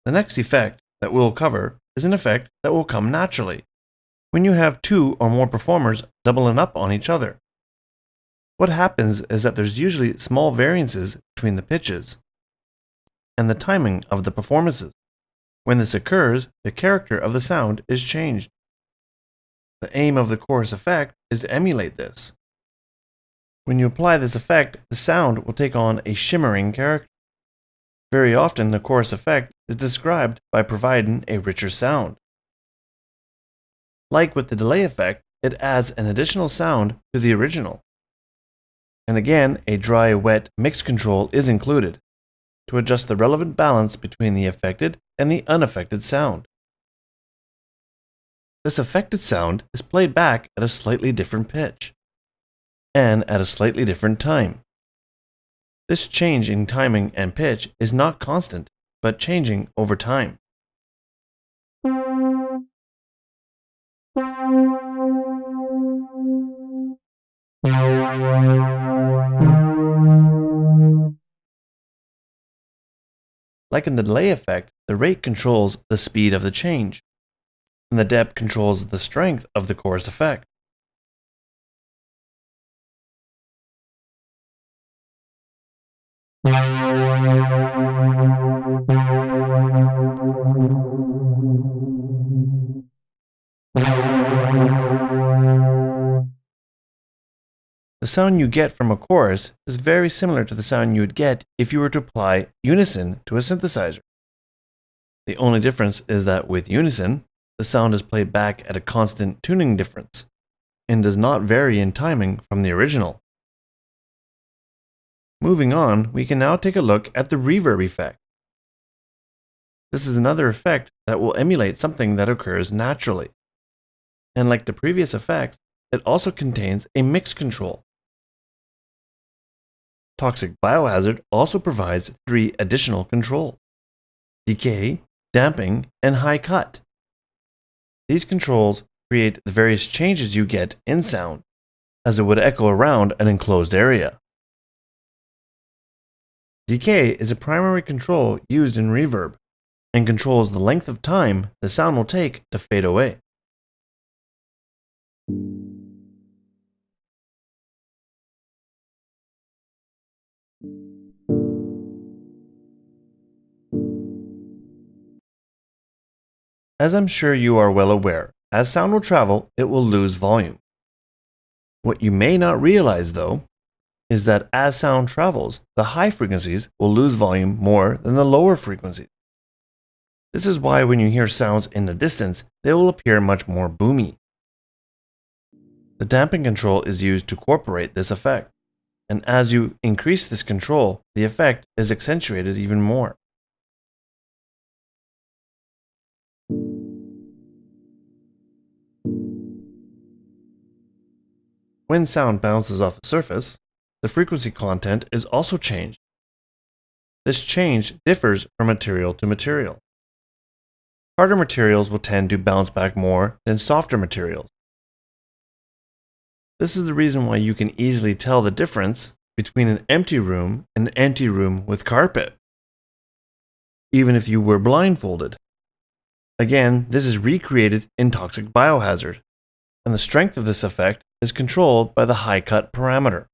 The next effect that we'll cover is an effect that will come naturally when you have two or more performers doubling up on each other. What happens is that there's usually small variances between the pitches and the timing of the performances. When this occurs, the character of the sound is changed. The aim of the chorus effect is to emulate this. When you apply this effect, the sound will take on a shimmering character. Very often, the chorus effect is described by providing a richer sound. Like with the delay effect, it adds an additional sound to the original. And again, a dry-wet mix control is included to adjust the relevant balance between the affected and the unaffected sound. This affected sound is played back at a slightly different pitch and at a slightly different time. This change in timing and pitch is not constant, but changing over time. Like in the delay effect, the rate controls the speed of the change, and the depth controls the strength of the chorus effect. The sound you get from a chorus is very similar to the sound you would get if you were to apply unison to a synthesizer. The only difference is that with unison, the sound is played back at a constant tuning difference and does not vary in timing from the original. Moving on, we can now take a look at the reverb effect. This is another effect that will emulate something that occurs naturally. And like the previous effects, it also contains a mix control. Toxic Biohazard also provides 3 additional controls: decay, damping, and high cut. These controls create the various changes you get in sound, as it would echo around an enclosed area. Decay is a primary control used in reverb, and controls the length of time the sound will take to fade away. As I'm sure you are well aware, as sound will travel, it will lose volume. What you may not realize, though, is that as sound travels, the high frequencies will lose volume more than the lower frequencies. This is why when you hear sounds in the distance, they will appear much more boomy. The damping control is used to incorporate this effect, and as you increase this control, the effect is accentuated even more. When sound bounces off a surface, the frequency content is also changed. This change differs from material to material. Harder materials will tend to bounce back more than softer materials. This is the reason why you can easily tell the difference between an empty room and an empty room with carpet, even if you were blindfolded. Again, this is recreated in Toxic Biohazard, and the strength of this effect is controlled by the high cut parameter.